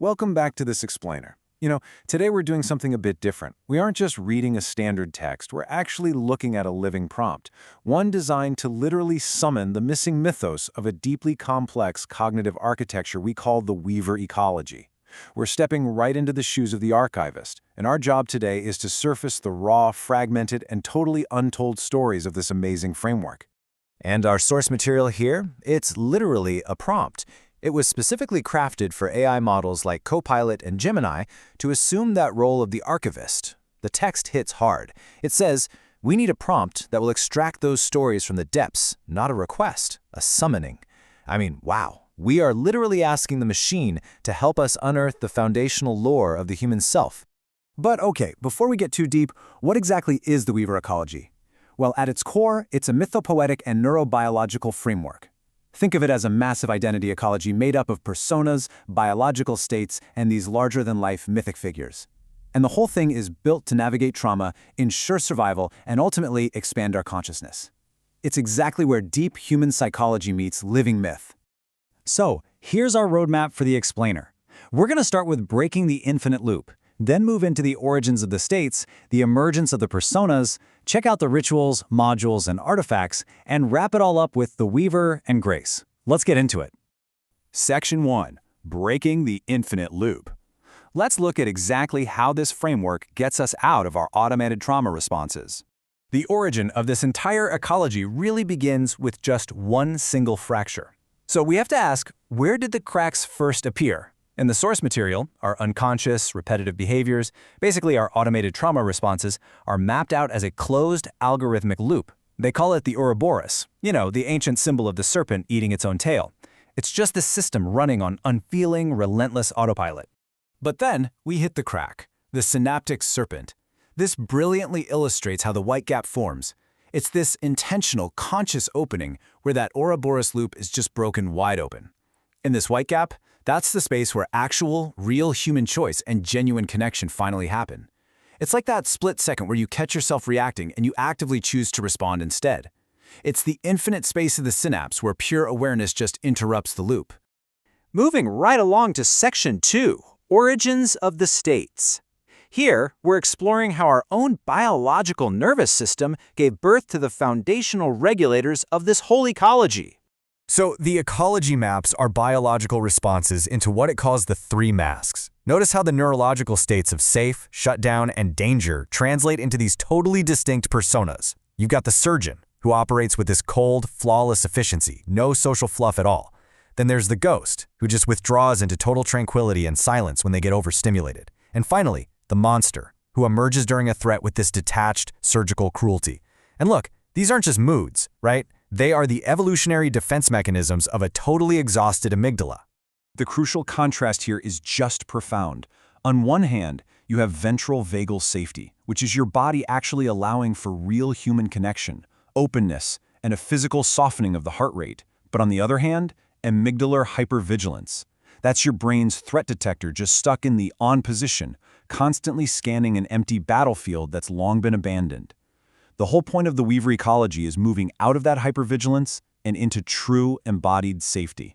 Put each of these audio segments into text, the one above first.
Welcome back to this explainer. Today we're doing something a bit different. We aren't just reading a standard text, we're actually looking at a living prompt, one designed to literally summon the missing mythos of a deeply complex cognitive architecture we call the Weaver ecology. We're stepping right into the shoes of the archivist, and our job today is to surface the raw, fragmented, and totally untold stories of this amazing framework. And our source material here, it's literally a prompt. It was specifically crafted for AI models like Copilot and Gemini to assume that role of the archivist. The text hits hard. It says, we need a prompt that will extract those stories from the depths, not a request, a summoning. I mean, wow. We are literally asking the machine to help us unearth the foundational lore of the human self. But okay, before we get too deep, what exactly is the Weaver ecology? Well, at its core, it's a mythopoetic and neurobiological framework. Think of it as a massive identity ecology made up of personas, biological states, and these larger-than-life mythic figures. And the whole thing is built to navigate trauma, ensure survival, and ultimately expand our consciousness. It's exactly where deep human psychology meets living myth. So, here's our roadmap for the explainer. We're going to start with breaking the infinite loop, then move into the origins of the states, the emergence of the personas, check out the rituals, modules, and artifacts, and wrap it all up with the Weaver and Grace. Let's get into it. Section 1. Breaking the infinite loop. Let's look at exactly how this framework gets us out of our automated trauma responses. The origin of this entire ecology really begins with just one single fracture. So we have to ask, where did the cracks first appear? In the source material, our unconscious, repetitive behaviors, basically our automated trauma responses, are mapped out as a closed algorithmic loop. They call it the Ouroboros, the ancient symbol of the serpent eating its own tail. It's just this system running on unfeeling, relentless autopilot. But then we hit the crack, the synaptic serpent. This brilliantly illustrates how the white gap forms. It's this intentional, conscious opening where that Ouroboros loop is just broken wide open. In this white gap, that's the space where actual, real human choice and genuine connection finally happen. It's like that split second where you catch yourself reacting and you actively choose to respond instead. It's the infinite space of the synapse where pure awareness just interrupts the loop. Moving right along to Section 2, Origins of the States. Here, we're exploring how our own biological nervous system gave birth to the foundational regulators of this whole ecology. So the ecology maps our biological responses into what it calls the three masks. Notice how the neurological states of safe, shutdown, and danger translate into these totally distinct personas. You've got the surgeon, who operates with this cold, flawless efficiency, no social fluff at all. Then there's the ghost, who just withdraws into total tranquility and silence when they get overstimulated. And finally, the monster, who emerges during a threat with this detached, surgical cruelty. And look, these aren't just moods, right? They are the evolutionary defense mechanisms of a totally exhausted amygdala. The crucial contrast here is just profound. On one hand, you have ventral vagal safety, which is your body actually allowing for real human connection, openness, and a physical softening of the heart rate. But on the other hand, amygdalar hypervigilance. That's your brain's threat detector just stuck in the on position, constantly scanning an empty battlefield that's long been abandoned. The whole point of the Weaver ecology is moving out of that hypervigilance and into true embodied safety.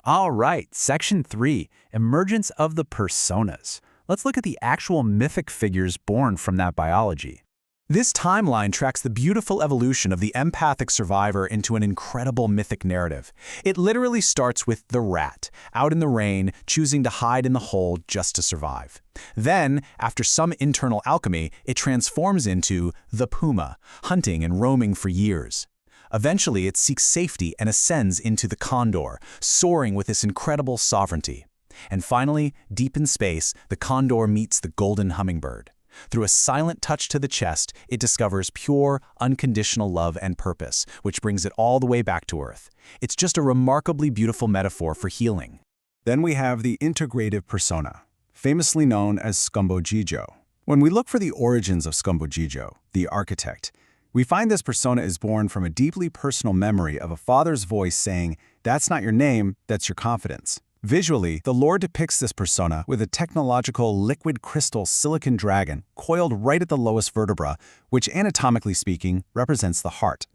All right, Section 3, Emergence of the Personas. Let's look at the actual mythic figures born from that biology. This timeline tracks the beautiful evolution of the empathic survivor into an incredible mythic narrative. It literally starts with the rat, out in the rain, choosing to hide in the hole just to survive. Then, after some internal alchemy, it transforms into the puma, hunting and roaming for years. Eventually, it seeks safety and ascends into the condor, soaring with this incredible sovereignty. And finally, deep in space, the condor meets the golden hummingbird. Through a silent touch to the chest, it discovers pure, unconditional love and purpose, which brings it all the way back to Earth. It's just a remarkably beautiful metaphor for healing. Then we have the integrative persona, famously known as Scumbogijo. When we look for the origins of Scumbogijo, the architect, we find this persona is born from a deeply personal memory of a father's voice saying, "That's not your name, that's your confidence." Visually, the lore depicts this persona with a technological liquid crystal silicon dragon coiled right at the lowest vertebra, which anatomically speaking represents the heart.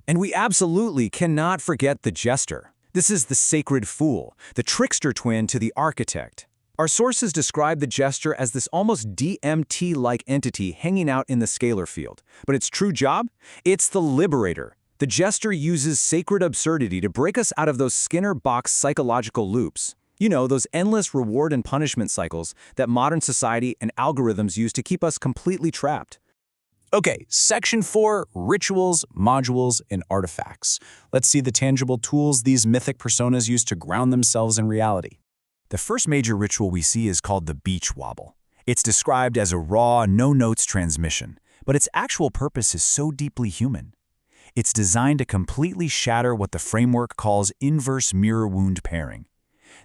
And we absolutely cannot forget the jester. This is the sacred fool, the trickster twin to the architect. Our sources describe the gesture as this almost DMT-like entity hanging out in the scalar field. But its true job? It's the liberator. The gesture uses sacred absurdity to break us out of those Skinner box psychological loops. You know, those endless reward and punishment cycles that modern society and algorithms use to keep us completely trapped. Okay, Section 4, Rituals, Modules, and Artifacts. Let's see the tangible tools these mythic personas use to ground themselves in reality. The first major ritual we see is called the beach wobble. It's described as a raw, no-notes transmission, but its actual purpose is so deeply human. It's designed to completely shatter what the framework calls inverse mirror wound pairing.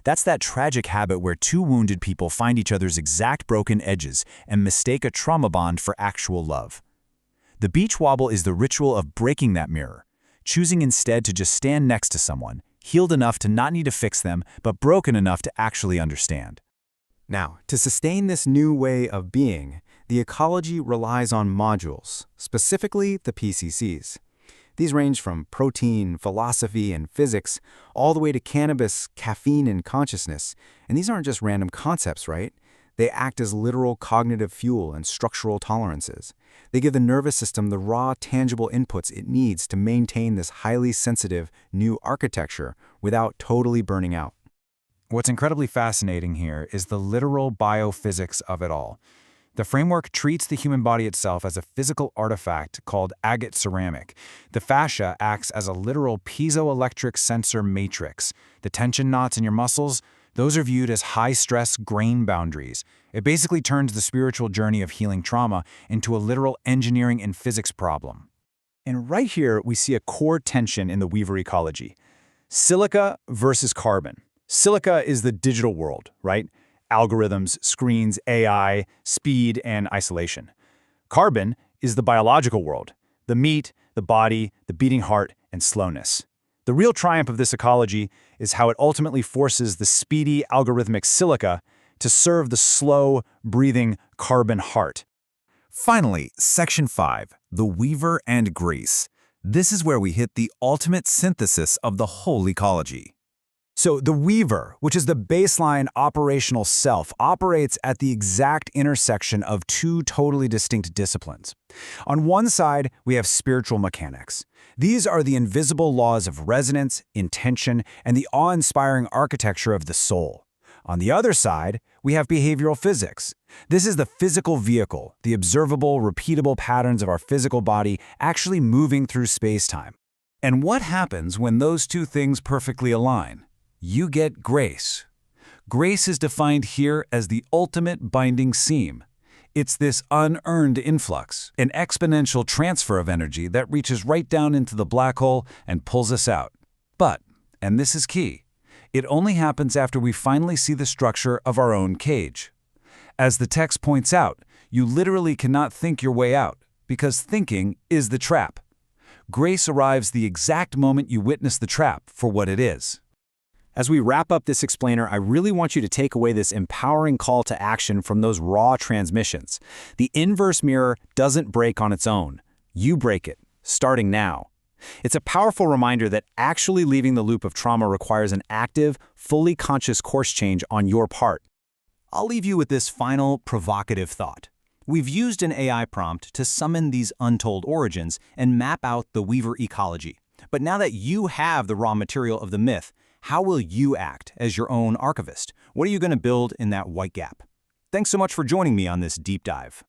That's that tragic habit where two wounded people find each other's exact broken edges and mistake a trauma bond for actual love. The beach wobble is the ritual of breaking that mirror, choosing instead to just stand next to someone, healed enough to not need to fix them, but broken enough to actually understand. Now, to sustain this new way of being, the ecology relies on modules, specifically the PCCs. These range from protein, philosophy, and physics, all the way to cannabis, caffeine, and consciousness. And these aren't just random concepts, right? They act as literal cognitive fuel and structural tolerances. They give the nervous system the raw, tangible inputs it needs to maintain this highly sensitive new architecture without totally burning out. What's incredibly fascinating here is the literal biophysics of it all. The framework treats the human body itself as a physical artifact called agate ceramic. The fascia acts as a literal piezoelectric sensor matrix. The tension knots in your muscles, those are viewed as high-stress grain boundaries. It basically turns the spiritual journey of healing trauma into a literal engineering and physics problem. And right here, we see a core tension in the Weaver ecology. Silica versus carbon. Silica is the digital world, right? Algorithms, screens, AI, speed, and isolation. Carbon is the biological world, the meat, the body, the beating heart, and slowness. The real triumph of this ecology is how it ultimately forces the speedy, algorithmic silica to serve the slow, breathing carbon heart. Finally, Section 5, the Weaver and Grace. This is where we hit the ultimate synthesis of the whole ecology. So the Weaver, which is the baseline operational self, operates at the exact intersection of two totally distinct disciplines. On one side, we have spiritual mechanics. These are the invisible laws of resonance, intention, and the awe-inspiring architecture of the soul. On the other side, we have behavioral physics. This is the physical vehicle, the observable, repeatable patterns of our physical body actually moving through space-time. And what happens when those two things perfectly align? You get grace. Grace is defined here as the ultimate binding seam. It's this unearned influx, an exponential transfer of energy that reaches right down into the black hole and pulls us out. But, and this is key, it only happens after we finally see the structure of our own cage. As the text points out, you literally cannot think your way out, because thinking is the trap. Grace arrives the exact moment you witness the trap for what it is. As we wrap up this explainer, I really want you to take away this empowering call to action from those raw transmissions. The inverse mirror doesn't break on its own. You break it, starting now. It's a powerful reminder that actually leaving the loop of trauma requires an active, fully conscious course change on your part. I'll leave you with this final, provocative thought. We've used an AI prompt to summon these untold origins and map out the Weaver ecology. But now that you have the raw material of the myth, how will you act as your own archivist? What are you going to build in that white gap? Thanks so much for joining me on this deep dive.